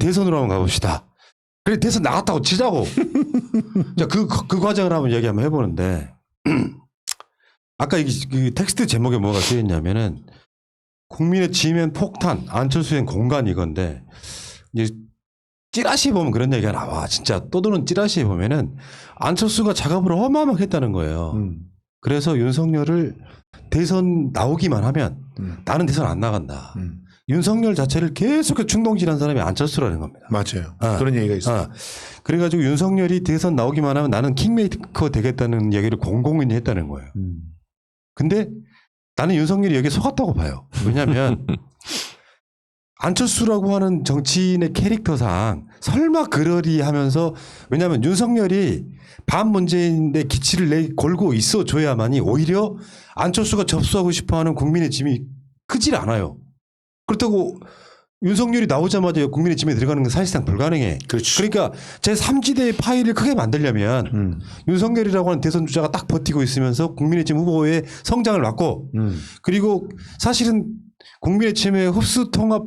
대선으로 한번 가봅시다. 그래 대선 나갔다고 치자고. 자, 그 과정을 한번 얘기 한번 해보는데 아까 그 텍스트 제목에 뭐가 쓰여있냐면은 국민의 지면 폭탄 안철수의 공간 이건데 이제 찌라시 보면 그런 얘기가 나와. 진짜 떠도는 찌라시에 보면은 안철수가 작업을 어마어마하게 했다는 거예요. 그래서 윤석열을 대선 나오기만 하면 나는 대선 안 나간다. 윤석열 자체를 계속 충동질한 사람이 안철수라는 겁니다. 맞아요. 그런 얘기가 있어요. 그래가지고 윤석열이 대선 나오기만 하면 나는 킹메이커 되겠다는 얘기를 공공연히 했다는 거예요. 근데 나는 윤석열이 여기에 속았다고 봐요. 왜냐하면 안철수라고 하는 정치인의 캐릭터상 설마 그러리 하면서 왜냐하면 윤석열이 반 문재인의 기치를 걸고 있어 줘야만이 오히려 안철수가 접수하고 싶어하는 국민의 짐이 크질 않아요. 그렇다고 윤석열이 나오자마자 국민의 짐에 들어가는 건 사실상 불가능해. 그렇지. 그러니까 제3지대의 파일을 크게 만들려면 윤석열이라고 하는 대선 주자가 딱 버티고 있으면서 국민의 짐 후보의 성장을 막고 그리고 사실은 국민의 짐의 흡수 통합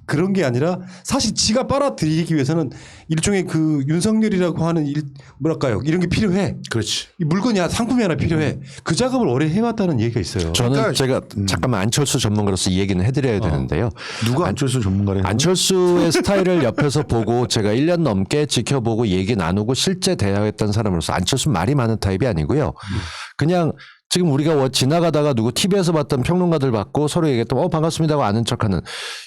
그런 게 아니라 사실 지가 빨아들이기 위해서는 일종의 그 윤석열이라고 하는 뭐랄까요 이런 게 필요해. 그렇지. 이 물건이 상품이 하나 필요해. 그 작업을 오래 해왔다는 얘기가 있어요. 저는 그러니까 제가 잠깐만 안철수 전문가로서 이 얘기는 해드려야 되는데요. 누가 안철수 전문가래? 안철수의 스타일을 옆에서 보고 제가 1년 넘게 지켜보고 얘기 나누고 실제 대화했던 사람으로서 안철수는 말이 많은 타입이 아니고요. 그냥 지금 우리가 지나가다가 누구 TV에서 봤던 평론가들 봤고 서로 얘기했던 반갑습니다 하고 아는 척하는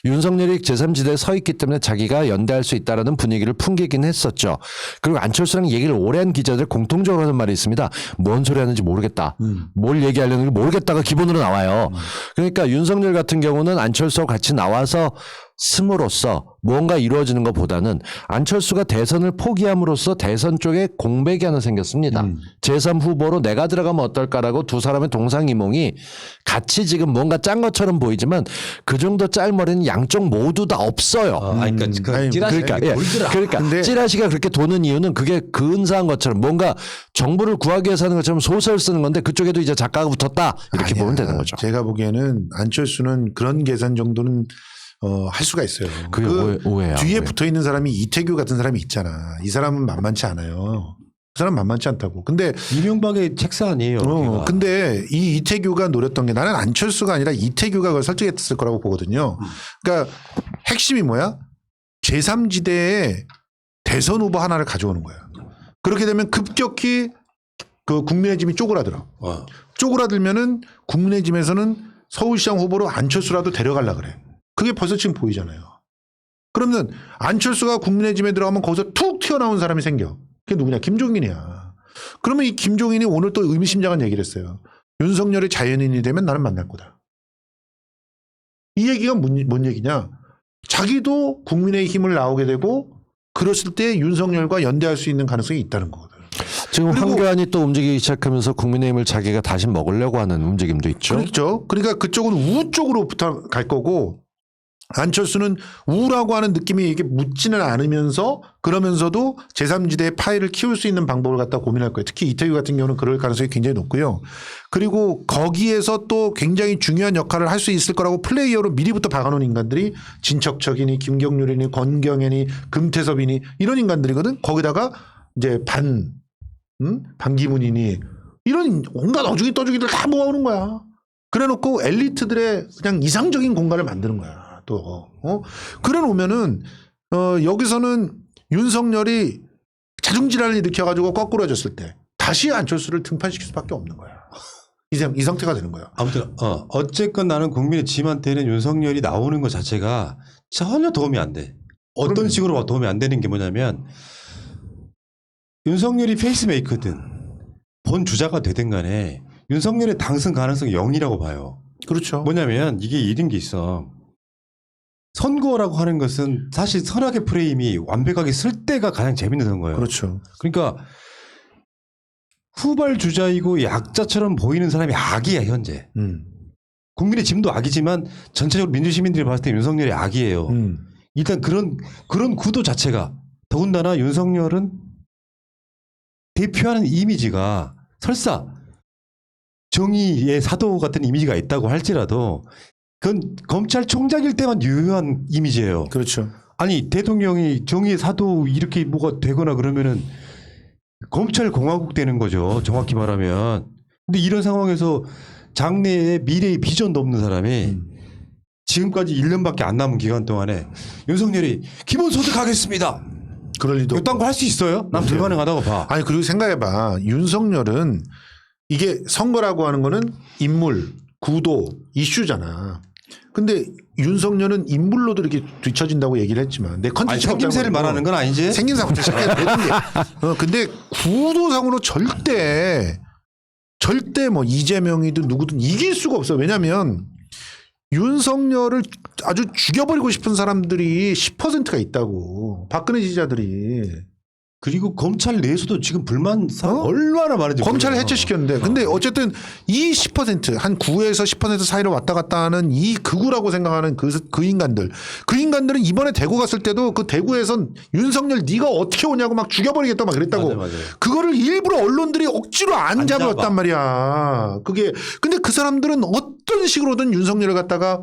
윤석열이 제3지대에 서 있기 때문에 자기가 연대할 수 있다라는 분위기를 풍기긴 했었죠. 그리고 안철수랑 얘기를 오래 한 기자들 공통적으로 하는 말이 있습니다. 뭔 소리 하는지 모르겠다. 뭘 얘기하려는지 모르겠다가 기본으로 나와요. 그러니까 윤석열 같은 경우는 안철수와 같이 나와서 스므로써 무언가 이루어지는 것보다는 안철수가 대선을 포기함으로써 대선 쪽에 공백이 하나 생겼습니다. 제3 후보로 내가 들어가면 어떨까라고 두 사람의 동상이몽이 같이 지금 뭔가 짠 것처럼 보이지만 그 정도 짤머리는 양쪽 모두 다 없어요. 그러니까 그러니까, 근데 찌라시가 그렇게 도는 이유는 그게 근사한 것처럼 뭔가 정부를 구하기 위해서 하는 것처럼 소설 쓰는 건데 그쪽에도 이제 작가가 붙었다 이렇게 보면 되는 거죠. 제가 보기에는 안철수는 그런 계산 정도는 할 수가 있어요. 그게 오해야. 뒤에 오해. 붙어 있는 사람이 이태규 같은 사람이 있잖아. 이 사람은 만만치 않아요. 그 사람 만만치 않다고. 근데 이명박의 책사 아니에요. 근데 이 이태규가 노렸던 게 나는 안철수가 아니라 이태규가 그걸 설정했을 거라고 보거든요. 그러니까 핵심이 뭐야? 제3지대에 대선 후보 하나를 가져오는 거야. 그렇게 되면 급격히 그 국민의 짐이 쪼그라들어. 쪼그라들면은 국민의 짐에서는 서울시장 후보로 안철수라도 데려가려고 그래. 그게 벌써 지금 보이잖아요. 그러면 안철수가 국민의 짐에 들어가면 거기서 툭 튀어나온 사람이 생겨. 그게 누구냐? 김종인이야. 그러면 이 김종인이 오늘 또 의미심장한 얘기를 했어요. 윤석열이 자연인이 되면 나는 만날 거다. 이 얘기가 뭔 얘기냐? 자기도 국민의힘을 나오게 되고 그랬을 때 윤석열과 연대할 수 있는 가능성이 있다는 거거든. 지금 황교안이 또 움직이기 시작하면서 국민의힘을 자기가 다시 먹으려고 하는 움직임도 있죠. 그렇죠. 그러니까 그쪽은 우 쪽으로부터 갈 거고 안철수는 우라고 하는 느낌이 이게 묻지는 않으면서 그러면서도 제3지대의 파일을 키울 수 있는 방법을 갖다 고민할 거예요. 특히 이태규 같은 경우는 그럴 가능성이 굉장히 높고요. 그리고 거기에서 또 굉장히 중요한 역할을 할 수 있을 거라고 플레이어로 미리부터 박아놓은 인간들이 진척척이니 김경률이니 권경현이 금태섭이니 이런 인간들이거든. 거기다가 이제 반기문이니 이런 온갖 어중이 떠중이들 다 모아오는 거야. 그래놓고 엘리트들의 그냥 이상적인 공간을 만드는 거야. 또 그래 놓으면은 여기서는 윤석열이 자중질환을 일으켜가지고 거꾸로졌을 때 다시 안철수를 등판시킬 수밖에 없는 거야. 이 상태가 되는 거야. 아무튼 어쨌건 나는 국민의 짐한테는 윤석열이 나오는 것 자체가 전혀 도움이 안 돼. 어떤 식으로 도움이 안 되는 게 뭐냐면 윤석열이 페이스메이커든 본 주자가 되든 간에 윤석열의 당선 가능성이 0이라고 봐요. 그렇죠. 뭐냐면 이게 이런 게 있어. 선거라고 하는 것은 사실 선악의 프레임이 완벽하게 쓸 때가 가장 재밌는 거예요. 그렇죠. 그러니까 후발 주자이고 약자처럼 보이는 사람이 악이야 현재. 국민의 짐도 악이지만 전체적으로 민주시민들이 봤을 때 윤석열이 악이에요. 일단 그런 구도 자체가 더군다나 윤석열은 대표하는 이미지가 설사 정의의 사도 같은 이미지가 있다고 할지라도 그건 검찰총장일 때만 유효한 이미지예요. 그렇죠. 아니 대통령이 정의의 사도 이렇게 뭐가 되거나 그러면은 검찰 공화국 되는 거죠. 정확히 말하면. 근데 이런 상황에서 장래의 미래의 비전도 없는 사람이 지금까지 1년밖에 안 남은 기간 동안에 윤석열이 기본소득 하겠습니다. 그럴 리도 이딴 거 할 수 있어요? 난 불가능하다고 봐. 아니 그리고 생각해봐. 윤석열은 이게 선거라고 하는 거는 인물, 구도, 이슈잖아. 근데 윤석열은 인물로도 이렇게 뒤처진다고 얘기를 했지만 내 아니, 컨텐츠 생김새를 말하는 건 아니지? 생김새부터 시작해야 되는 게. 근데 구도상으로 절대 뭐 이재명이든 누구든 이길 수가 없어. 왜냐하면 윤석열을 아주 죽여버리고 싶은 사람들이 10%가 있다고. 박근혜 지지자들이. 그리고 검찰 내에서도 지금 불만 사람 얼마나 많은지 검찰을 몰라요. 해체시켰는데. 근데 어쨌든 이 10%, 한 9에서 10% 사이로 왔다 갔다 하는 이 극우라고 생각하는 그 인간들. 그 인간들은 이번에 대구 갔을 때도 그 대구에선 윤석열 네가 어떻게 오냐고 막 죽여버리겠다 막 그랬다고. 맞아요. 그거를 일부러 언론들이 억지로 안 잡아. 잡았단 말이야. 근데 그 사람들은 어떤 식으로든 윤석열을 갖다가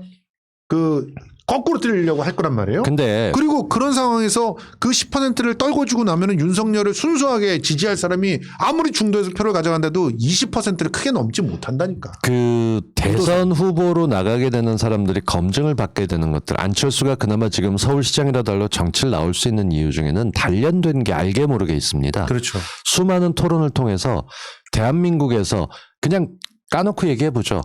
거꾸로 때리려고 할 거란 말이에요. 근데 그리고 그런 상황에서 그 10%를 떨궈주고 나면은 윤석열을 순수하게 지지할 사람이 아무리 중도에서 표를 가져간다도 20%를 크게 넘지 못한다니까. 그 대선 후보로 나가게 되는 사람들이 검증을 받게 되는 것들, 안철수가 그나마 지금 서울시장이라도 하려 정치를 나올 수 있는 이유 중에는 단련된 게 알게 모르게 있습니다. 그렇죠. 수많은 토론을 통해서 대한민국에서 그냥 까놓고 얘기해보죠.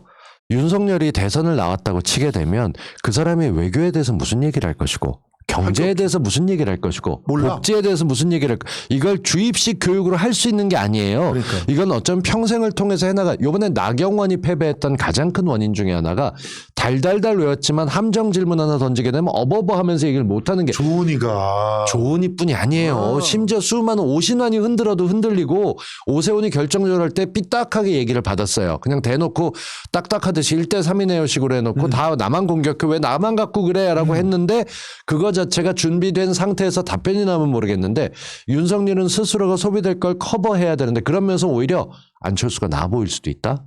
윤석열이 대선을 나왔다고 치게 되면 그 사람이 외교에 대해서 무슨 얘기를 할 것이고 경제에 대해서 무슨 얘기를 할 것이고 몰라. 복지에 대해서 무슨 얘기를 할 이걸 주입식 교육으로 할 수 있는 게 아니에요. 그러니까. 이건 어쩜 평생을 통해서 해나가. 이번에 나경원이 패배했던 가장 큰 원인 중에 하나가 달달달 외웠지만 함정 질문 하나 던지게 되면 어버버하면서 얘기를 못하는 게 조은이가 조은이뿐이 아니에요. 심지어 수많은 오신환이 흔들어도 흔들리고 오세훈이 결정조절할 때 삐딱하게 얘기를 받았어요. 그냥 대놓고 딱딱하듯이 1대3이네요 식으로 해놓고 다 나만 공격해 왜 나만 갖고 그래 라고 했는데 그거 자체가 준비된 상태에서 답변이 나면 모르겠는데 윤석열은 스스로가 소비될 걸 커버해야 되는데 그러면서 오히려 안철수가 나 보일 수도 있다.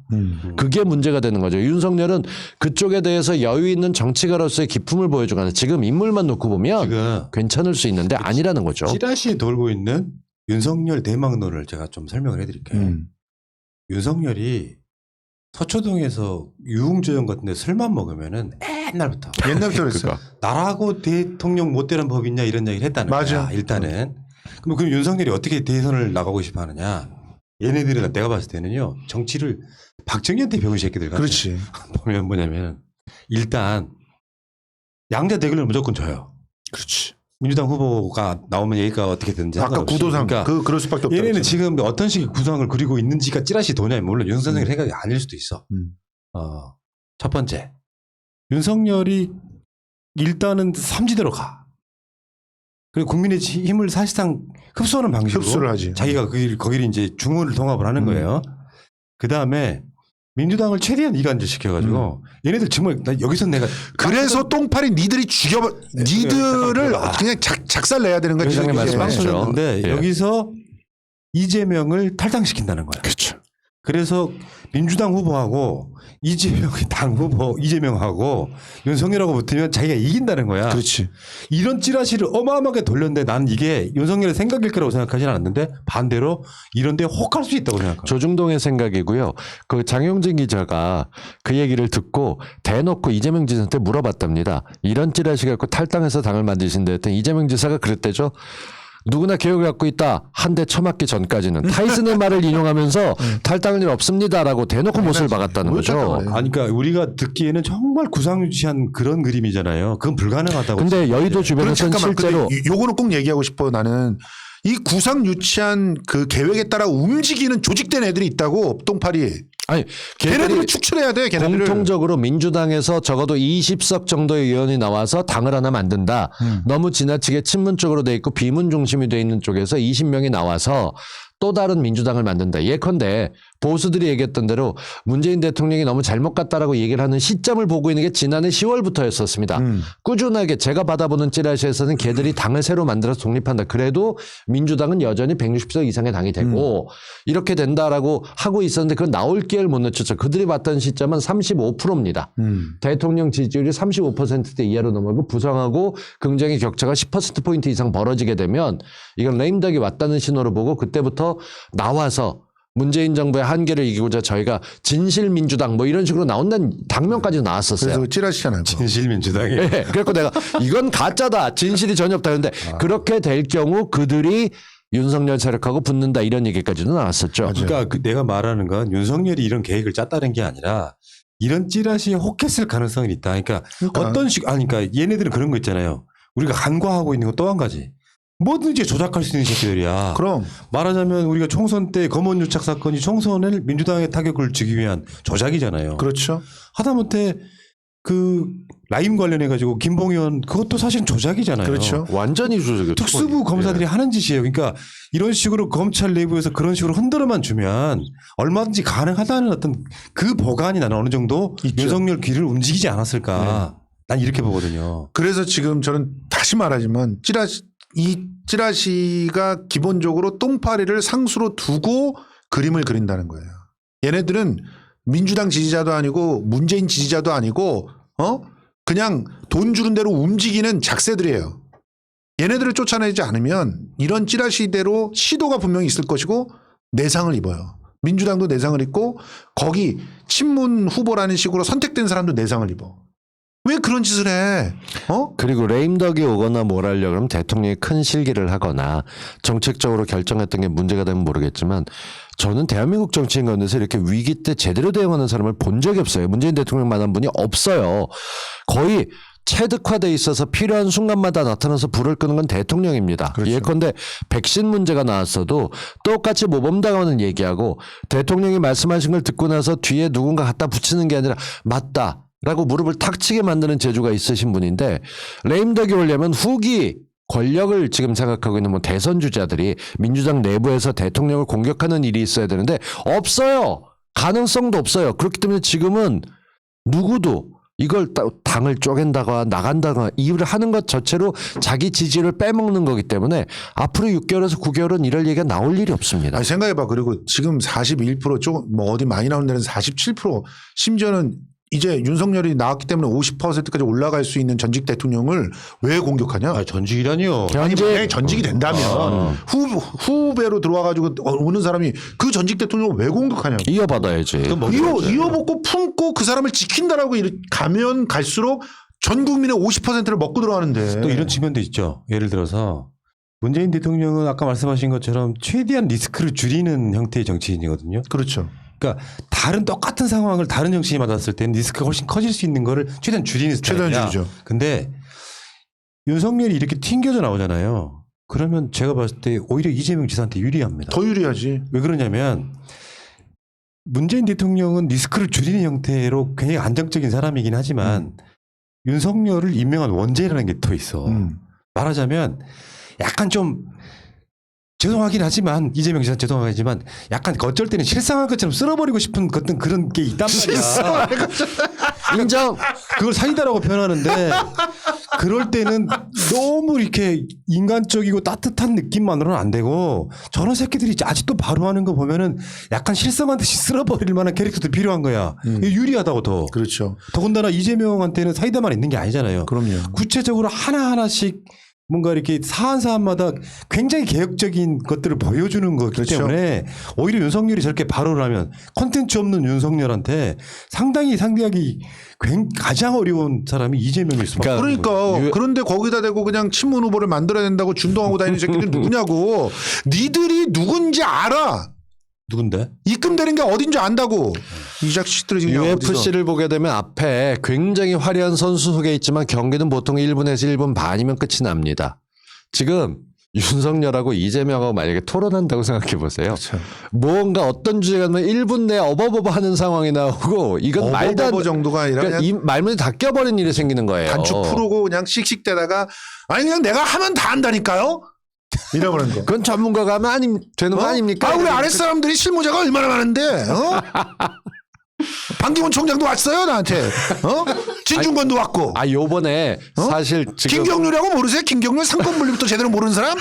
그게 문제가 되는 거죠. 윤석열은 그쪽에 대해서 여유 있는 정치가로서의 기품을 보여주거나 지금 인물만 놓고 보면 지금 괜찮을 수 있는데 아니라는 거죠. 찌라시에 돌고 있는 윤석열 대망론을 제가 좀 설명을 해드릴게요. 윤석열이 서초동에서 유흥조정 같은 데 술만 먹으면은 옛날부터 옛날부터 그랬어요. 나라고 대통령 못 되는 법 있냐 이런 얘기를 했다는 맞아. 거야. 일단은. 그럼 윤석열이 어떻게 대선을 나가고 싶어 하느냐. 얘네들은 내가 봤을 때는요. 정치를 박정희한테 배운 새끼들 같아요. 그렇지. 보면 뭐냐면 일단 양자 대결을 무조건 져요. 그렇지. 민주당 후보가 나오면 얘기가 어떻게 되는지 아까 상관없이. 구도상 그러니까 그럴 수밖에 없다. 얘네는 그랬잖아. 지금 어떤 식의 구상을 그리고 있는지가 찌라시 도냐면 물론 윤석열 생각이 아닐 수도 있어. 첫 번째 윤석열이 일단은 삼지대로 가. 그리고 국민의 힘을 사실상 흡수하는 방식으로 흡수를 하지. 자기가 거기를 이제 중원을 통합을 하는 거예요. 그 다음에 민주당을 최대한 이간질 시켜가지고 얘네들 정말 나 여기서 내가 그래서 똥파리 니들이 니들을 그냥 작살 내야 되는 거야. 회장님 이게. 말씀하시죠. 근데 예. 여기서 이재명을 탈당시킨다는 거야. 그렇죠. 그래서 민주당 후보하고 이재명의 당 후보 이재명하고 윤석열하고 붙으면 자기가 이긴다는 거야. 그렇지. 이런 찌라시를 어마어마하게 돌렸는데 나는 이게 윤석열의 생각일 거라고 생각하지는 않는데 반대로 이런데 혹할 수 있다고 생각합니다. 조중동의 생각이고요. 그 장용진 기자가 그 얘기를 듣고 대놓고 이재명 지사한테 물어봤답니다. 이런 찌라시 갖고 탈당해서 당을 만드신다 했더니 이재명 지사가 그랬대죠. 누구나 개혁을 갖고 있다. 한 대 쳐맞기 전까지는. 타이슨의 말을 인용하면서 탈당할 일 없습니다라고 대놓고 못을 박았다는 뭘 거죠. 탈당을 아니 그러니까 우리가 듣기에는 정말 구상유치한 그런 그림이잖아요. 그건 불가능하다고. 근데 여의도 그럼 주변에서는 잠깐만. 실제로 근데 요거는 꼭 얘기하고 싶어. 나는 이 구상 유치한 그 계획에 따라 움직이는 조직된 애들이 있다고. 똥파리. 아니 걔네들을 걔네들이 축출해야 돼. 걔네들을. 공통적으로 민주당에서 적어도 20석 정도의 의원이 나와서 당을 하나 만든다. 너무 지나치게 친문 쪽으로 돼 있고 비문 중심이 돼 있는 쪽에서 20명이 나와서 또 다른 민주당을 만든다. 예컨대 보수들이 얘기했던 대로 문재인 대통령이 너무 잘못 갔다라고 얘기를 하는 시점을 보고 있는 게 지난해 10월부터였었습니다. 꾸준하게 제가 받아보는 찌라시에서는 걔들이 당을 새로 만들어서 독립한다. 그래도 민주당은 여전히 160석 이상의 당이 되고 이렇게 된다라고 하고 있었는데 그건 나올 기회를 못 놓쳤죠. 그들이 봤던 시점은 35%입니다. 대통령 지지율이 35%대 이하로 넘어가고 부정하고 긍정의 격차가 10%포인트 이상 벌어지게 되면 이건 레임덕이 왔다는 신호를 보고 그때부터 나와서 문재인 정부의 한계를 이기고자 저희가 진실민주당 뭐 이런 식으로 나온다는 당명까지 나왔었어요. 그래서 찌라시잖아요. 진실민주당이. 네, 그래서 내가 이건 가짜다. 진실이 전혀 없다. 그런데 그렇게 될 경우 그들이 윤석열 세력하고 붙는다 이런 얘기까지도 나왔었죠. 그러니까 내가 말하는 건 윤석열이 이런 계획을 짰다는 게 아니라 이런 찌라시에 혹했을 가능성이 있다. 그러니까 어떤 그러니까 얘네들은 그런 거 있잖아요. 우리가 간과하고 있는 거 또 한 가지. 뭐든지 조작할 수 있는 새끼들이야. 그럼 말하자면 우리가 총선 때 검언 유착 사건이 총선을 민주당에 타격을 주기 위한 조작이잖아요. 그렇죠. 하다못해 그 라임 관련해 가지고 김봉현 그것도 사실 조작이잖아요. 그렇죠. 완전히 조작이에요. 특수부 검사들이 하는 짓이에요. 그러니까 이런 식으로 검찰 내부에서 그런 식으로 흔들어만 주면 얼마든지 가능하다는 어떤 그 보관이 나는 어느 정도 있죠. 윤석열 귀를 움직이지 않았을까. 난 이렇게 보거든요. 그래서 지금 저는 다시 말하지만 이 찌라시가 기본적으로 똥파리를 상수로 두고 그림을 그린다는 거예요. 얘네들은 민주당 지지자도 아니고 문재인 지지자도 아니고 그냥 돈 주는 대로 움직이는 작새들이에요. 얘네들을 쫓아내지 않으면 이런 찌라시대로 시도가 분명히 있을 것이고 내상을 입어요. 민주당도 내상을 입고 거기 친문 후보라는 식으로 선택된 사람도 내상을 입어. 왜 그런 짓을 해? 그리고 레임덕이 오거나 뭘 하려고 하면 대통령이 큰 실기를 하거나 정책적으로 결정했던 게 문제가 되면 모르겠지만 저는 대한민국 정치인 가운데서 이렇게 위기 때 제대로 대응하는 사람을 본 적이 없어요. 문재인 대통령만한 분이 없어요. 거의 체득화돼 있어서 필요한 순간마다 나타나서 불을 끄는 건 대통령입니다. 그렇죠. 예컨대 백신 문제가 나왔어도 똑같이 모범당하는 얘기하고 대통령이 말씀하신 걸 듣고 나서 뒤에 누군가 갖다 붙이는 게 아니라 맞다. 라고 무릎을 탁 치게 만드는 재주가 있으신 분인데 레임덕이 오려면 후기 권력을 지금 생각하고 있는 뭐 대선 주자들이 민주당 내부에서 대통령을 공격하는 일이 있어야 되는데 없어요. 가능성도 없어요. 그렇기 때문에 지금은 누구도 이걸 당을 쪼갠다거나 나간다거나 이유를 하는 것 자체로 자기 지지를 빼먹는 거기 때문에 앞으로 6개월에서 9개월은 이럴 얘기가 나올 일이 없습니다. 아니 생각해봐. 그리고 지금 41% 조금 뭐 어디 많이 나오는 데는 47% 심지어는 이제 윤석열이 나왔기 때문에 50%까지 올라갈 수 있는 전직 대통령을 왜 공격하냐? 아, 전직이라니요. 아니 만약에 전직이 된다면 후배로 들어와가지고 오는 사람이 그 전직 대통령을 왜 공격하냐고. 이어받아야지. 이어먹고 품고 그 사람을 지킨다라고 가면 갈수록 전 국민의 50%를 먹고 들어가는데. 또 이런 측면도 있죠. 예를 들어서 문재인 대통령은 아까 말씀하신 것처럼 최대한 리스크를 줄이는 형태의 정치인이거든요. 그렇죠. 그러니까 다른 똑같은 상황을 다른 정치인이 받았을 때는 리스크가 훨씬 커질 수 있는 거를 최대한 줄이는 스타일이야. 최대한 줄이죠. 근데 윤석열이 이렇게 튕겨져 나오잖아요. 그러면 제가 봤을 때 오히려 이재명 지사한테 유리합니다. 더 유리하지. 왜 그러냐면 문재인 대통령은 리스크를 줄이는 형태로 굉장히 안정적인 사람이긴 하지만 윤석열을 임명한 원죄라는 게 더 있어. 말하자면 약간 좀 죄송하긴 하지만 이재명 지사 죄송하지만 약간 어쩔 때는 실상한 것처럼 쓸어버리고 싶은 어떤 그런 게 있단 말이야. 인정. 그걸 사이다라고 표현하는데 그럴 때는 너무 이렇게 인간적이고 따뜻한 느낌만으로는 안 되고 저런 새끼들이 아직도 바로 하는 거 보면은 약간 실성한 듯이 쓸어버릴 만한 캐릭터도 필요한 거야. 이게 유리하다고 더. 그렇죠. 더군다나 이재명한테는 사이다만 있는 게 아니잖아요. 그럼요. 구체적으로 하나하나씩 뭔가 이렇게 사안사안마다 굉장히 개혁적인 것들을 보여주는 거기 그렇죠. 때문에 오히려 윤석열이 저렇게 발언을 하면 콘텐츠 없는 윤석열한테 상당히 상대하기 가장 어려운 사람이 이재명일 수밖에 없는 거예요. 그러니까 그런데 거기다 대고 그냥 친문 후보를 만들어야 된다고 준동하고 다니는 새끼들 누구냐고. 니들이 누군지 알아. 누군데? 입금되는 게 어딘지 안다고. 이 자식들이 지금 UFC를 보게 되면 앞에 굉장히 화려한 선수 속에 있지만 경기는 보통 1분에서 1분 반이면 끝이 납니다. 지금 윤석열하고 이재명하고 만약에 토론한다고 생각해 보세요. 그렇죠. 뭔가 어떤 주제가 나면 1분 내에 어버버버 하는 상황이 나오고 이건 말도 안 정도가 아니라 그러니까 이 말문이 다 껴버린 일이 생기는 거예요. 단축 풀고 그냥 씩씩대다가 아니 그냥 내가 하면 다 한다니까요. 잃어버린 거. 그건 전문가가 하면 되는 거 아닙니까? 우리 아랫사람들이 실무자가 얼마나 많은데, 반기문 총장도 왔어요, 나한테. 진중권도 왔고. 요번에 사실 지금 김경률이라고 모르세요? 김경률 상권 분립도 제대로 모르는 사람?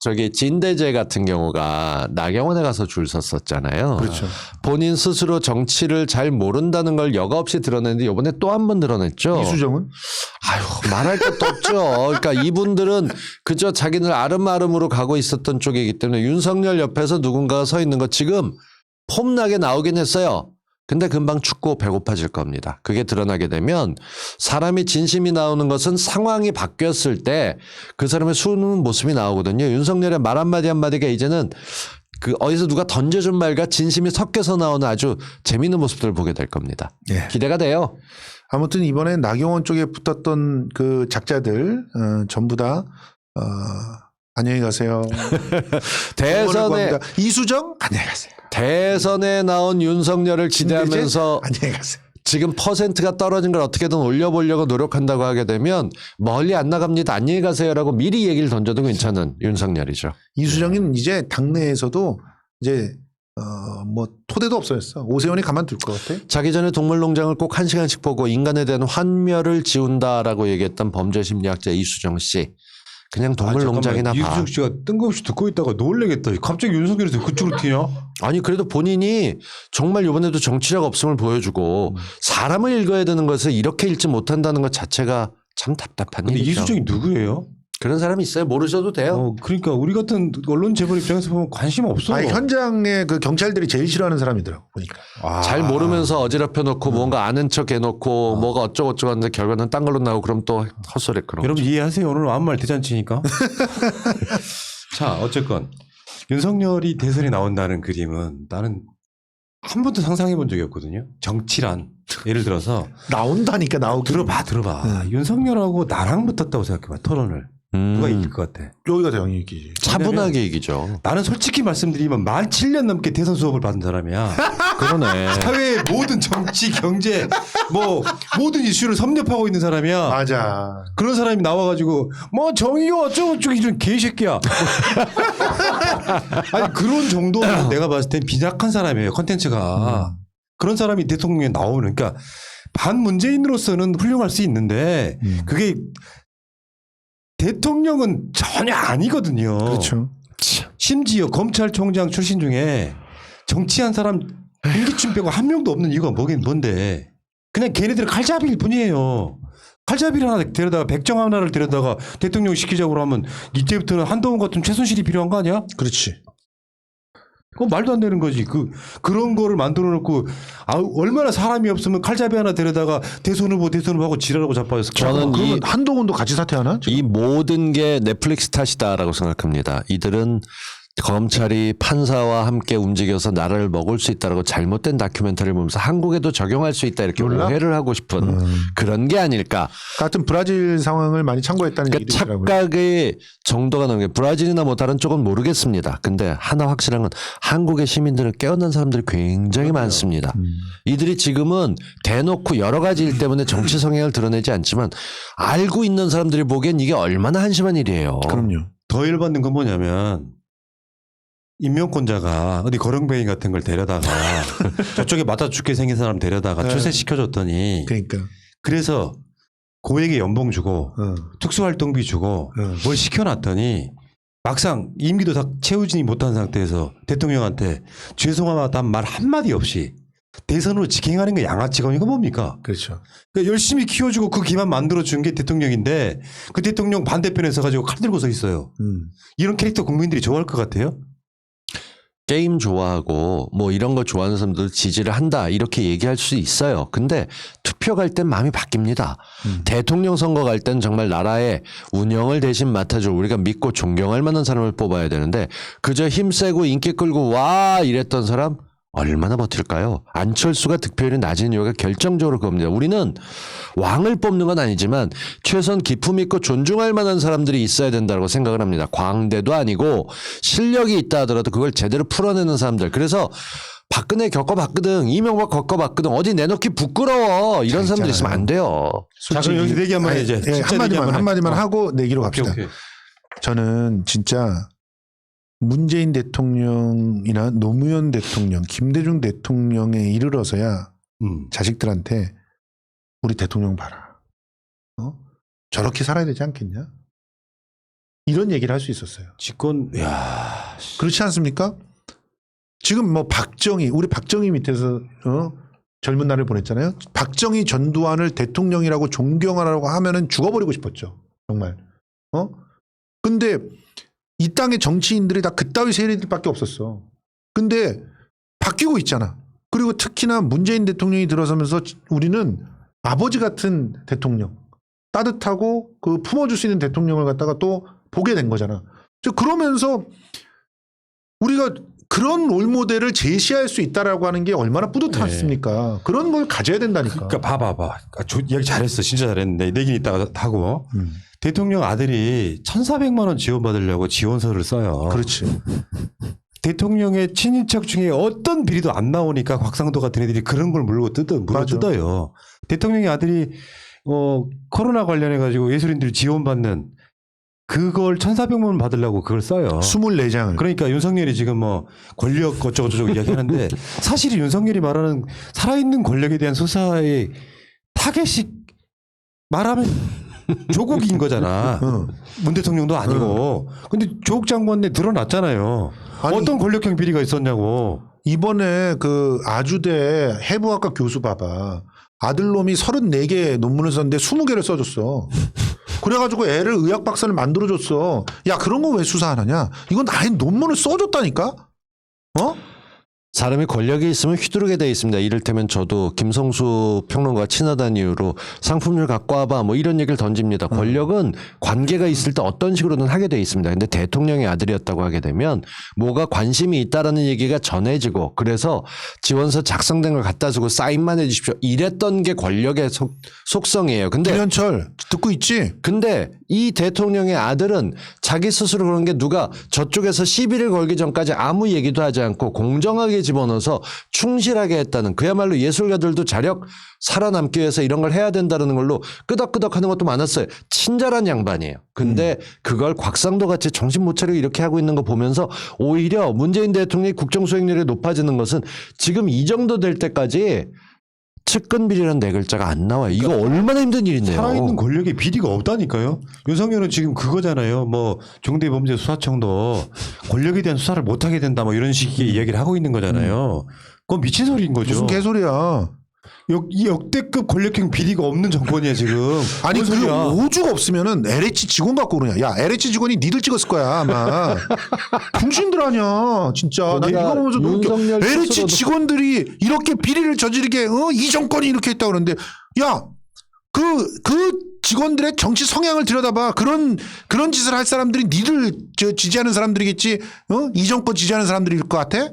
저기 진대재 같은 경우가 나경원에 가서 줄 섰었잖아요. 그렇죠. 본인 스스로 정치를 잘 모른다는 걸 여과 없이 드러냈는데 이번에 또 한 번 드러냈죠. 이수정은? 말할 것도 없죠. 그러니까 이분들은 그저 자기들 아름아름으로 가고 있었던 쪽이기 때문에 윤석열 옆에서 누군가가 서 있는 거 지금 폼나게 나오긴 했어요. 근데 금방 춥고 배고파질 겁니다. 그게 드러나게 되면 사람이 진심이 나오는 것은 상황이 바뀌었을 때 그 사람의 수는 모습이 나오거든요. 윤석열의 말 한마디 한마디가 이제는 그 어디서 누가 던져준 말과 진심이 섞여서 나오는 아주 재미있는 모습들을 보게 될 겁니다. 예. 기대가 돼요. 아무튼 이번에 나경원 쪽에 붙었던 그 작자들 전부 다 안녕히 가세요. 대선에 이수정 안녕히 가세요. 대선에 나온 윤석열을 기대하면서 안녕히 가세요. 지금 퍼센트가 떨어진 걸 어떻게든 올려보려고 노력한다고 하게 되면 멀리 안 나갑니다. 안녕히 가세요라고 미리 얘기를 던져도 괜찮은 윤석열이죠. 이수정은 이제 당내에서도 이제 뭐 토대도 없어졌어. 오세훈이 가만둘 것 같아. 자기 전에 동물농장을 꼭 1시간씩 보고 인간에 대한 환멸을 지운다라고 얘기했던 범죄심리학자 이수정 씨. 그냥 동물농장이나 봐. 이수정 씨가 뜬금없이 듣고 있다가 놀래겠다. 갑자기 윤석열이 그쪽으로 튀냐? 아니 그래도 본인이 정말 이번에도 정치력 없음을 보여주고 사람을 읽어야 되는 것을 이렇게 읽지 못한다는 것 자체가 참 답답한 근데 일이죠. 이수정이 누구예요? 그런 사람이 있어요. 모르셔도 돼요. 그러니까 우리 같은 언론 재벌 입장에서 보면 관심 없어. 아니, 현장에 그 경찰들이 제일 싫어하는 사람이더라고 보니까. 잘 모르면서 어지럽혀 놓고 뭔가 아는 척 해놓고 뭐가 어쩌고저쩌고 하는데 결과는 딴 걸로 나오고 그럼 또 헛소리 그런 여러분 이해하세요. 오늘 아무 말 대잔치니까. 자 어쨌건 윤석열이 대선에 나온다는 그림은 나는 한 번도 상상해 본 적이 없거든요. 정치란 예를 들어서 나온다니까 나오기. 들어봐. 윤석열하고 나랑 붙었다고 생각해봐. 토론을. 누가 이길 것 같아? 여기가 대형이기지. 차분하게 얘기죠. 나는 솔직히 말씀드리면 만 7년 넘게 대선 수업을 받은 사람이야. 그러네. 사회의 모든 정치, 경제, 뭐 모든 이슈를 섭렵하고 있는 사람이야. 맞아. 그런 사람이 나와가지고 뭐 정의가 어쩌고저쩌고 이런 개새끼야. 아니 그런 정도로 내가 봤을 땐 빈약한 사람이에요. 컨텐츠가. 그런 사람이 대통령에 나오는 그러니까 반문재인으로서는 훌륭할 수 있는데 그게 대통령은 전혀 아니거든요. 그렇죠. 심지어 검찰총장 출신 중에 정치한 사람 김기춘 빼고 한 명도 없는 이유가 뭔데. 그냥 걔네들 칼잡이일 뿐이에요. 칼잡이를 하나 데려다가 백정 하나를 데려다가 대통령 시키자고 하면 이때부터는 한동훈 같은 최순실이 필요한 거 아니야? 그렇지. 그건 말도 안 되는 거지. 그런 거를 만들어 놓고 얼마나 사람이 없으면 칼잡이 하나 데려다가 대선 후보 하고 지랄하고 자빠졌을까? 저는 그러면 한동훈도 같이 사퇴하나? 이 모든 게 넷플릭스 탓이다라고 생각합니다. 이들은 검찰이 판사와 함께 움직여서 나라를 먹을 수 있다라고 잘못된 다큐멘터리를 보면서 한국에도 적용할 수 있다 이렇게 몰라? 오해를 하고 싶은 그런 게 아닐까. 같은 브라질 상황을 많이 참고했다는 그러니까 얘기도 있더라고요. 착각의 정도가 넘게 브라질이나 뭐 다른 쪽은 모르겠습니다. 근데 하나 확실한 건 한국의 시민들은 깨어난 사람들이 굉장히 많습니다. 이들이 지금은 대놓고 여러 가지 일 때문에 정치 성향을 드러내지 않지만 알고 있는 사람들이 보기엔 이게 얼마나 한심한 일이에요. 그럼요. 더 열받는 건 뭐냐면 임명권자가 어디 거렁뱅이 같은 걸 데려다가 저쪽에 맞아 죽게 생긴 사람 데려다가 네. 출세시켜줬더니 그러니까. 그래서 고액의 연봉 주고 특수활동비 주고 뭘 시켜놨더니 막상 임기도 다 채우지 못한 상태에서 대통령한테 죄송하다는 말 한마디 없이 대선으로 직행하는 게 양아치가 이거 뭡니까? 그렇죠. 그러니까 열심히 키워주고 그 기반 만들어준 게 대통령인데 그 대통령 반대편에 서가지고 칼 들고 서 있어요. 이런 캐릭터 국민들이 좋아할 것 같아요? 게임 좋아하고 뭐 이런 거 좋아하는 사람들 지지를 한다 이렇게 얘기할 수 있어요. 근데 투표 갈 땐 마음이 바뀝니다. 대통령 선거 갈 땐 정말 나라의 운영을 대신 맡아줄 우리가 믿고 존경할 만한 사람을 뽑아야 되는데 그저 힘세고 인기 끌고 와 이랬던 사람 얼마나 버틸까요? 안철수가 득표율이 낮은 이유가 결정적으로 그겁니다. 우리는 왕을 뽑는 건 아니지만 최소한 기품 있고 존중할 만한 사람들이 있어야 된다고 생각을 합니다. 광대도 아니고 실력이 있다 하더라도 그걸 제대로 풀어내는 사람들. 그래서 박근혜 겪어봤거든. 이명박 겪어봤거든. 어디 내놓기 부끄러워. 이런 사람들 있으면 안 돼요. 자, 그럼 여기서 내기 한번 해야지. 한마디만 하고 내기로 갑시다. 오케이. 저는 진짜 문재인 대통령이나 노무현 대통령, 김대중 대통령에 이르러서야 자식들한테 우리 대통령 봐라. 저렇게 살아야 되지 않겠냐? 이런 얘기를 할 수 있었어요. 집권, 그렇지 않습니까? 지금 뭐 우리 박정희 밑에서 젊은 날을 보냈잖아요. 박정희 전두환을 대통령이라고 존경하라고 하면은 죽어버리고 싶었죠. 정말. 근데 이 땅의 정치인들이 다 그따위 세력들밖에 없었어. 근데 바뀌고 있잖아. 그리고 특히나 문재인 대통령이 들어서면서 우리는 아버지 같은 대통령, 따뜻하고 그 품어줄 수 있는 대통령을 갖다가 또 보게 된 거잖아. 그러면서 우리가 그런 롤모델을 제시할 수 있다라고 하는 게 얼마나 뿌듯하십니까? 그런 걸 가져야 된다니까. 그러니까 봐봐. 얘기 잘했어. 진짜 잘했는데 내긴 이따가 하고. 대통령 아들이 1,400만 원 지원받으려고 지원서를 써요. 그렇지. 대통령의 친인척 중에 어떤 비리도 안 나오니까 곽상도 같은 애들이 그런 걸 물고 뜯어요. 대통령의 아들이 코로나 관련해 가지고 예술인들이 지원받는 그걸 1,400만 원 받으려고 그걸 써요. 24장을. 그러니까 윤석열이 지금 뭐 권력 어쩌고저쩌고 이야기하는데 사실 윤석열이 말하는 살아있는 권력에 대한 수사의 타겟이 말하면 조국인 거잖아. 문 대통령도 아니고. 근데 조국 장관에 드러났잖아요. 아니, 어떤 권력형 비리가 있었냐고. 이번에 그 아주대 해부학과 교수 봐봐. 아들놈이 34개 논문을 썼는데 20개를 써줬어. 그래가지고 애를 의학 박사를 만들어줬어. 야, 그런 거 왜 수사 안 하냐? 이건 아예 논문을 써줬다니까? 사람이 권력이 있으면 휘두르게 돼 있습니다. 이를테면 저도 김성수 평론가가 친하다는 이유로 상품을 갖고 와봐 뭐 이런 얘기를 던집니다. 권력은 관계가 있을 때 어떤 식으로든 하게 돼 있습니다. 근데 대통령의 아들이었다고 하게 되면 뭐가 관심이 있다라는 얘기가 전해지고 그래서 지원서 작성된 걸 갖다 주고 사인만 해 주십시오. 이랬던 게 권력의 속성이에요. 근데 김현철 듣고 있지? 근데 이 대통령의 아들은 자기 스스로 그런 게 누가 저쪽에서 시비를 걸기 전까지 아무 얘기도 하지 않고 공정하게 집어넣어서 충실하게 했다는 그야말로 예술가들도 자력 살아남기 위해서 이런 걸 해야 된다는 걸로 끄덕끄덕 하는 것도 많았어요. 친절한 양반이에요. 근데 그걸 곽상도 같이 정신 못 차리고 이렇게 하고 있는 거 보면서 오히려 문재인 대통령이 국정 수행률이 높아지는 것은 지금 이 정도 될 때까지 측근 비리라는 네 글자가 안 나와요. 이거 얼마나 힘든 일인데요. 살아있는 권력에 비리가 없다니까요. 윤석열은 지금 그거잖아요. 뭐 중대범죄수사청도 권력에 대한 수사를 못하게 된다 뭐 이런 식의 이야기를 하고 있는 거잖아요. 그건 미친 소리인 거죠. 무슨 개소리야. 이 역대급 권력형 비리가 없는 정권이야 지금. 아니 뭔 그 소리야. 오주가 없으면은 LH 직원 갖고 그러냐. 야, LH 직원이 니들 찍었을 거야 아마. 병신들 아니야 진짜. 나 이거 보면서 윤석열 LH 스스로도- 직원들이 이렇게 비리를 저지르게 이 정권이 이렇게 했다 그러는데 야, 그 직원들의 정치 성향을 들여다봐. 그런 짓을 할 사람들이 니들 지지하는 사람들이겠지. 이 정권 지지하는 사람들일 것 같아?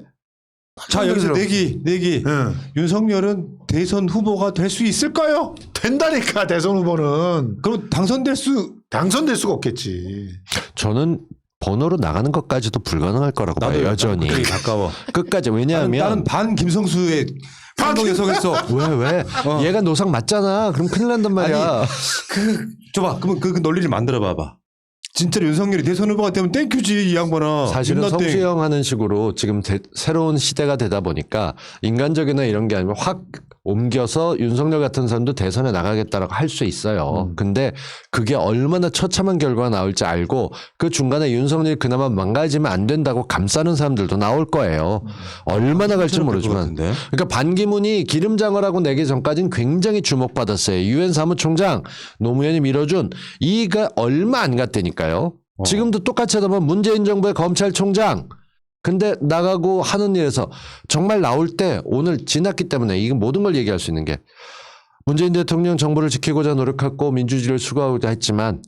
자 여기서 내기. 응. 윤석열은 대선 후보가 될 수 있을까요? 된다니까 대선 후보는. 그럼 당선될 수가 없겠지. 저는 번호로 나가는 것까지도 불가능할 거라고 봐요. 여전히. 되게 가까워. 끝까지. 왜냐하면 나는 반 김성수의 판동에 서겠어. 왜? 얘가 노상 맞잖아. 그럼 큰일 난단 말이야. 줘봐. 그러면 그 논리를 만들어 봐봐. 진짜로 윤석열이 대선 후보가 되면 땡큐지 이 양반아. 사실은 윤나 땡. 성수형 하는 식으로 지금 새로운 시대가 되다 보니까 인간적이나 이런 게 아니면 확 옮겨서 윤석열 같은 사람도 대선에 나가겠다라고 할 수 있어요. 근데 그게 얼마나 처참한 결과가 나올지 알고 그 중간에 윤석열이 그나마 망가지면 안 된다고 감싸는 사람들도 나올 거예요. 얼마나 갈지 모르지만. 그러니까 반기문이 기름장을 하고 내기 전까지는 굉장히 주목받았어요. 유엔 사무총장 노무현이 밀어준 이가 얼마 안 갔다니까요. 지금도 똑같이 하다 보면 문재인 정부의 검찰총장 근데 나가고 하는 일에서 정말 나올 때 오늘 지났기 때문에 이건 모든 걸 얘기할 수 있는 게 문재인 대통령 정부를 지키고자 노력하고 민주주의를 수고하고자 했지만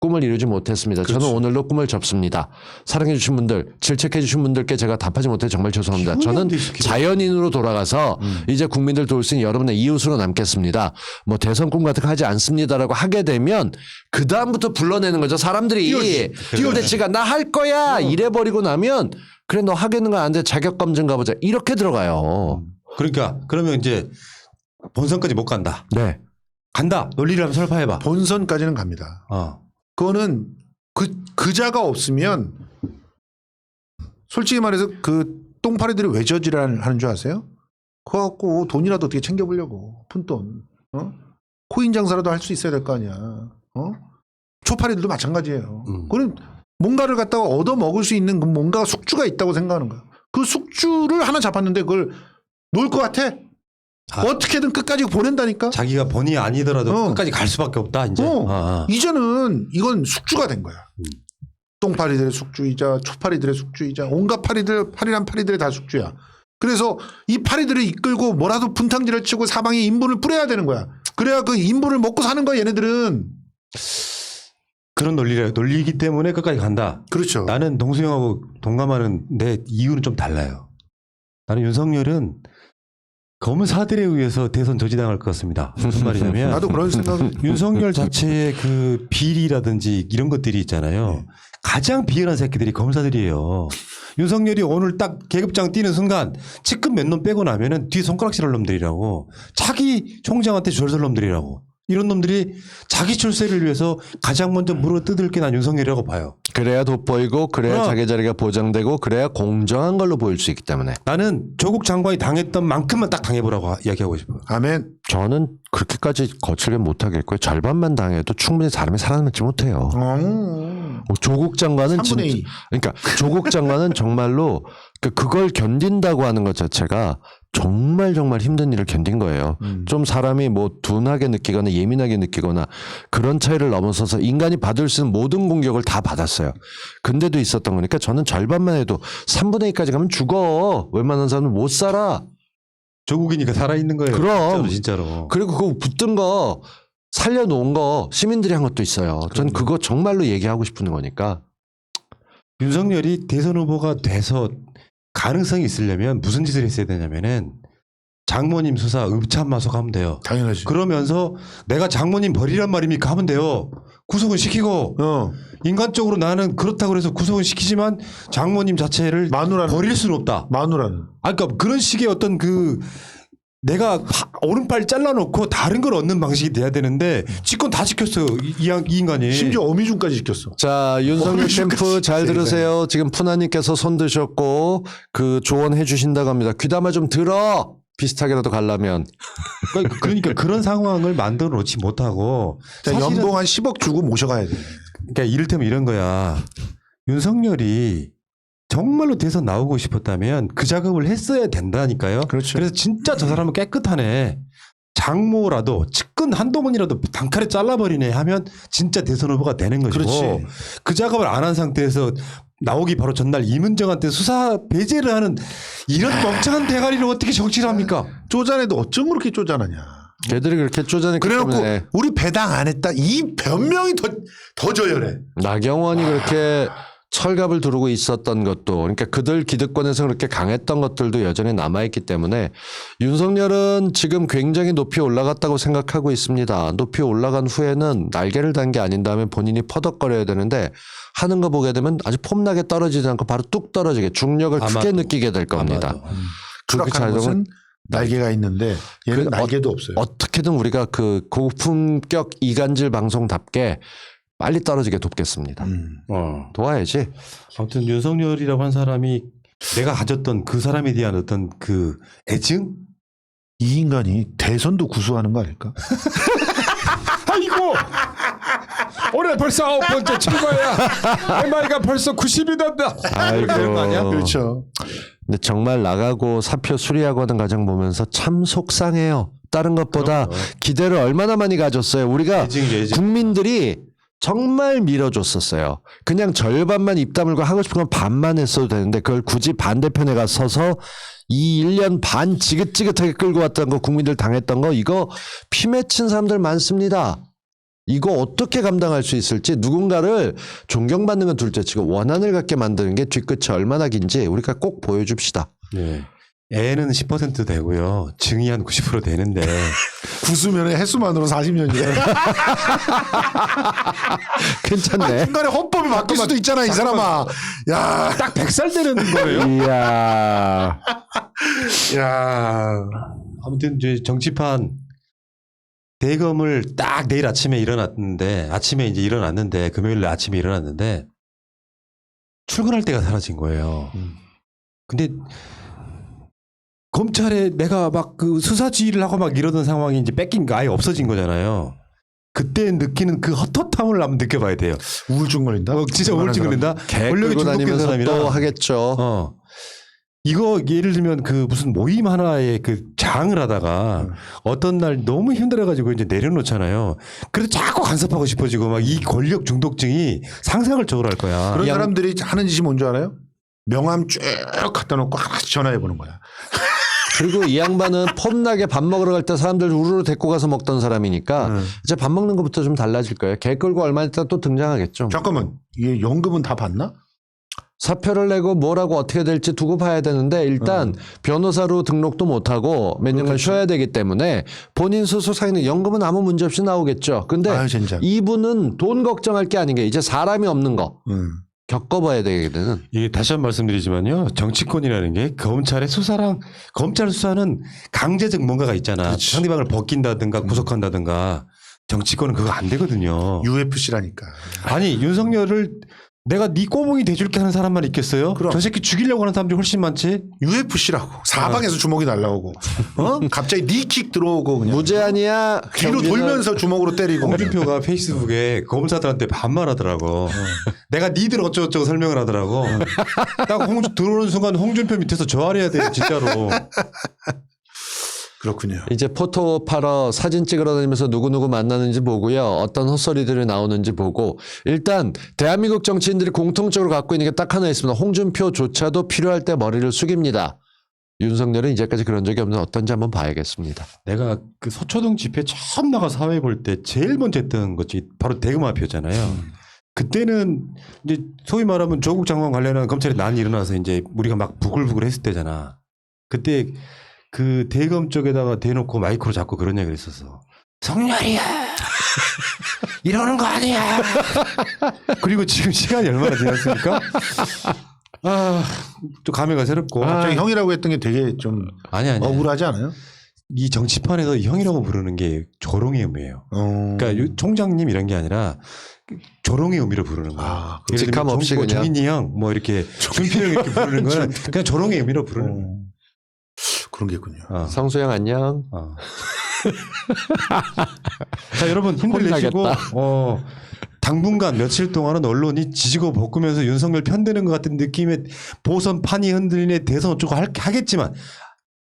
꿈을 이루지 못했습니다. 그렇지. 저는 오늘로 꿈을 접습니다. 사랑해 주신 분들, 질책해 주신 분들께 제가 답하지 못해 정말 죄송합니다. 저는 자연인으로 돌아가서 이제 국민들 도울 수 있는 여러분의 이웃으로 남겠습니다. 뭐 대선 꿈 같은 거 하지 않습니다라고 하게 되면 그 다음부터 불러내는 거죠. 사람들이. 근데 지가 나 할 거야 이래버리고 나면 그래 너 하겠는 거 안 돼. 자격 검증 가보자. 이렇게 들어가요. 그러니까 그러면 이제 본선까지 못 간다. 네. 간다. 논리를 한번 설파해봐. 본선까지는 갑니다. 어. 그거는 그자가 없으면 솔직히 말해서 그 똥파리들이 왜 저지랄 하는 줄 아세요? 그거 갖고 돈이라도 어떻게 챙겨보려고 푼돈 코인 장사라도 할 수 있어야 될 거 아니야. 초파리들도 마찬가지예요. 그럼 뭔가를 갖다가 얻어 먹을 수 있는 그 뭔가 숙주가 있다고 생각하는 거야. 그 숙주를 하나 잡았는데 그걸 놓을 것 같아? 어떻게든 끝까지 보낸다니까. 자기가 본이 아니더라도 어. 끝까지 갈 수밖에 없다 이제. 이제는 이건 숙주가 된 거야. 똥파리들의 숙주이자 초파리들의 숙주이자 온갖 파리란 파리들의 다 숙주야. 그래서 이 파리들을 이끌고 뭐라도 분탕질을 치고 사방에 인분을 뿌려야 되는 거야. 그래야 그 인분을 먹고 사는 거야 얘네들은. 그런 논리이기 때문에 끝까지 간다. 그렇죠. 나는 동수형하고 동감하는 내 이유는 좀 달라요. 나는 윤석열은 검사들에 의해서 대선 저지당할 것 같습니다. 무슨 말이냐면 나도 그런 생각은 윤석열 자체의 그 비리라든지 이런 것들이 있잖아요. 가장 비열한 새끼들이 검사들이에요. 윤석열이 오늘 딱 계급장 뛰는 순간 측근 몇 놈 빼고 나면은 뒤에 손가락질 할 놈들이라고. 자기 총장한테 줄설 놈들이라고. 이런 놈들이 자기 출세를 위해서 가장 먼저 물어뜯을 게 난 윤석열이라고 봐요. 그래야 돋보이고 그래야 자기 자리가 보장되고 그래야 공정한 걸로 보일 수 있기 때문에. 나는 조국 장관이 당했던 만큼만 딱 당해보라고 이야기하고 싶어요. 아멘. 저는 그렇게까지 거칠게 못하겠고요. 절반만 당해도 충분히 사람이 살아남지 못해요. 조국 장관은 3분의 2. 진짜 그러니까 조국 장관은 정말로 그걸 견딘다고 하는 것 자체가 정말 힘든 일을 견딘 거예요. 좀 사람이 뭐 둔하게 느끼거나 예민하게 느끼거나 그런 차이를 넘어서서 인간이 받을 수 있는 모든 공격을 다 받았어요. 근데도 있었던 거니까 저는 절반만 해도 3분의 2까지 가면 죽어. 웬만한 사람은 못 살아. 조국이니까 살아있는 거예요. 그럼. 진짜로. 그리고 그거 붙든 거 살려놓은 거 시민들이 한 것도 있어요. 전 그거 정말로 얘기하고 싶은 거니까. 윤석열이 대선 후보가 돼서 가능성이 있으려면 무슨 짓을 했어야 되냐면은 장모님 수사 읍참마속 하면 돼요. 당연하지. 그러면서 내가 장모님 버리란 말입니까 하면 돼요. 구속은 시키고 인간적으로 나는 그렇다고 해서 구속은 시키지만 장모님 자체를 마누라는 버릴 수는 없다. 마누라는. 그러니까 그런 식의 어떤 그 내가 오른팔 잘라놓고 다른 걸 얻는 방식이 돼야 되는데 지건 다 지켰어요. 이 인간이. 심지어 어미중까지 시켰어. 자, 윤석열 캠프 잘 들으세요. 지금 푸나님께서 손 드셨고 그 조언해 주신다고 합니다. 귀담아 좀 들어. 비슷하게라도 가려면. 그러니까 그런 상황을 만들어 놓지 못하고 사실은 연봉 한 10억 주고 모셔가야 돼. 그러니까 이를테면 이런 거야. 윤석열이 정말로 대선 나오고 싶었다면 그 작업을 했어야 된다니까요. 그렇죠. 그래서 진짜 저 사람은 깨끗하네. 장모라도 측근 한동훈이라도 단칼에 잘라버리네 하면 진짜 대선 후보가 되는 것이고 그렇지. 그 작업을 안 한 상태에서 나오기 바로 전날 이문정한테 수사 배제를 하는 이런 멍청한 대가리를 어떻게 정치를 합니까? 쪼잔해도 어쩜 그렇게 쪼잔하냐. 걔들이 그렇게 쪼잔했기 그래갖고 때문에 우리 배당 안 했다. 이 변명이 더 저열해. 나경원이 그렇게 철갑을 두르고 있었던 것도 그러니까 그들 기득권에서 그렇게 강했던 것들도 여전히 남아있기 때문에 윤석열은 지금 굉장히 높이 올라갔다고 생각하고 있습니다. 높이 올라간 후에는 날개를 단 게 아닌 다음에 본인이 퍼덕거려야 되는데 하는 거 보게 되면 아주 폼나게 떨어지지 않고 바로 뚝 떨어지게 중력을 아마도. 크게 느끼게 될 겁니다. 추락하는 것은 날개가 있는데 얘는 날개도 없어요. 어떻게든 우리가 그 고품격 이간질 방송답게 빨리 떨어지게 돕겠습니다. 도와야지. 아무튼 윤석열이라고 한 사람이 내가 가졌던 그 사람에 대한 어떤 그 애증? 이 인간이 대선도 구수하는 거 아닐까? 아이고 올해 벌써 9번째 출마야. MI가 벌써 90이 된다. 아이고. 그런 거 아니야? 그렇죠. 근데 정말 나가고 사표 수리하고 하는 과정 보면서 참 속상해요. 다른 것보다 기대를 얼마나 많이 가졌어요. 우리가 애증이죠, 애증. 국민들이 정말 밀어줬었어요. 그냥 절반만 입 다물고 하고 싶은 건 반만 했어도 되는데 그걸 굳이 반대편에 가 서서 이 1년 반 지긋지긋하게 끌고 왔던 거 국민들 당했던 거 이거 피 맺힌 사람들 많습니다. 이거 어떻게 감당할 수 있을지 누군가를 존경받는 건 둘째치고 원한을 갖게 만드는 게 뒤끝이 얼마나 긴지 우리가 꼭 보여줍시다. 네. 애는 10% 되고요. 증이 한 90% 되는데 구수면 횟수만으로 40년이래. 괜찮네. 중간에 헌법이 바뀔 수도 있잖아 이 사람아. 야, 딱 100살 되는 거예요. 이야. 야. 아무튼 이제 정치판 대검을 딱 내일 아침에 일어났는데 금요일 날 아침에 일어났는데 출근할 때가 사라진 거예요. 근데 검찰에 내가 막 그 수사 지휘를 하고 막 이러던 상황이 이제 뺏긴 거 아예 없어진 거잖아요. 그때 느끼는 그 헛헛함을 한번 느껴봐야 돼요. 우울증 걸린다. 진짜 우울증 걸린다. 개 권력에 끌고 중독된 다니면서 사람이라. 또 하겠죠. 이거 예를 들면 그 무슨 모임 하나에 그 장을 하다가 어떤 날 너무 힘들어가지고 이제 내려놓잖아요. 그래도 자꾸 간섭하고 싶어지고 막 이 권력 중독증이 상상을 초월할 거야. 그런 사람들이 하는 짓이 뭔 줄 알아요? 명함 쭉 갖다 놓고 하나씩 전화해 보는 거야. 그리고 이 양반은 폼나게 밥 먹으러 갈 때 사람들 우르르 데리고 가서 먹던 사람이니까 이제 밥 먹는 것부터 좀 달라질 거예요. 개 끌고 얼마 있다 또 등장하겠죠. 잠깐만, 이게 연금은 다 받나? 사표를 내고 뭐라고 어떻게 될지 두고 봐야 되는데 일단 변호사로 등록도 못하고 몇 년간 쉬어야 되기 때문에 본인 스스로 상의는 연금은 아무 문제 없이 나오겠죠. 근데 아유, 진짜. 이분은 돈 걱정할 게 아닌 게 이제 사람이 없는 거 겪어봐야 되거든. 이게 다시 한 번 말씀드리지만요. 정치권이라는 게 검찰의 수사랑 검찰 수사는 강제적 뭔가가 있잖아. 그치. 상대방을 벗긴다든가 구속한다든가 정치권은 그거 안 되거든요. UFC라니까. 아니 윤석열을 내가 네 꼬봉이 돼줄게 하는 사람만 있겠어요? 그럼. 저 새끼 죽이려고 하는 사람들이 훨씬 많지. UFC라고. 사방에서 주먹이 날라오고. 갑자기 니킥 들어오고 그냥. 무제한이야. 뒤로 경기는 돌면서 주먹으로 때리고. 홍준표가 페이스북에 검사들한테 반말하더라고. 내가 니들 어쩌고저쩌고 설명을 하더라고. 딱 들어오는 순간 홍준표 밑에서 저할해야 돼 진짜로. 그렇군요. 이제 포토 팔아 사진 찍으러 다니면서 누구누구 만나는지 보고요. 어떤 헛소리들이 나오는지 보고 일단 대한민국 정치인들이 공통적으로 갖고 있는 게 딱 하나 있습니다. 홍준표조차도 필요할 때 머리를 숙입니다. 윤석열은 이제까지 그런 적이 없는 어떤지 한번 봐야겠습니다. 내가 그 서초동 집회 처음 나가 사회 볼 때 제일 먼저 했던 것이 바로 대검 앞이었잖아요. 그때는 이제 소위 말하면 조국 장관 관련한 검찰이 난이 일어나서 이제 우리가 막 부글부글 했을 때잖아. 그때 그 대검 쪽에다가 대놓고 마이크로 자꾸 그런 얘기를 했었어. 성렬이야. 이러는 거 아니야. 그리고 지금 시간이 얼마나 지났습니까? 또 감회가 새롭고. 갑자기 형이라고 했던 게 되게 좀 아니. 억울하지 않아요? 이 정치판에서 형이라고 부르는 게 조롱의 의미예요. 그러니까 총장님 이런 게 아니라 조롱의 의미로 부르는 거예요. 예를 들면 직함 없이 그냥. 정인이 형, 뭐 이렇게 준필 형 이렇게 부르는 거는 그냥 조롱의 의미로 부르는 거예요. 그런 게 있군요. 성수형 안녕. 자, 여러분 힘들내시고 혼나겠다. 당분간 며칠 동안은 언론이 지지고 볶으면서 윤석열 편드는 것 같은 느낌의 보선 판이 흔들리네 대선 어쩌고 하겠지만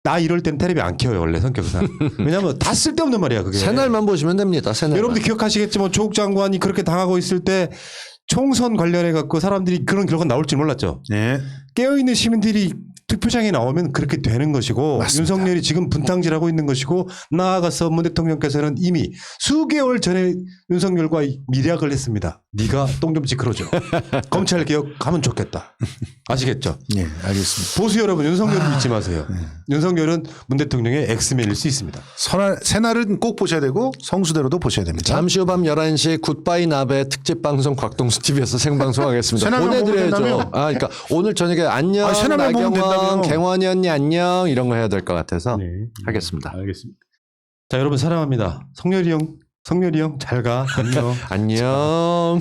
나 이럴 때는 텔레비 안 켜요 원래 성격상. 왜냐하면 다 쓸데없는 말이야 그게. 새날만 보시면 됩니다. 새날만. 여러분들 기억하시겠지만 조국 장관이 그렇게 당하고 있을 때 총선 관련해 갖고 사람들이 그런 결과 나올 줄 몰랐죠. 네. 깨어있는 시민들이 투표장에 나오면 그렇게 되는 것이고 맞습니다. 윤석열이 지금 분탕질하고 있는 것이고 나아가서 문 대통령께서는 이미 수개월 전에 윤석열과 밀약을 했습니다. 네가 똥 좀 찌그러져. 검찰 개혁하면 좋겠다. 아시겠죠? 네, 알겠습니다. 보수 여러분 윤석열을 믿지 마세요. 윤석열은 문 대통령의 엑스맨일 수 있습니다. 새날은 꼭 보셔야 되고 성수대로도 보셔야 됩니다. 잠시 후 밤 11시 굿바이 나베 특집 방송 곽동수 TV에서 생방송하겠습니다. 새날만 보면 보내드려야죠. 된다며? 그러니까 오늘 저녁에 안녕 새날만 보면 나경원 된다며? 갱원이 언니 안녕 이런 거 해야 될 것 같아서 하겠습니다. 알겠습니다. 자 여러분 사랑합니다. 성렬이 형 잘 가. 안녕. 안녕.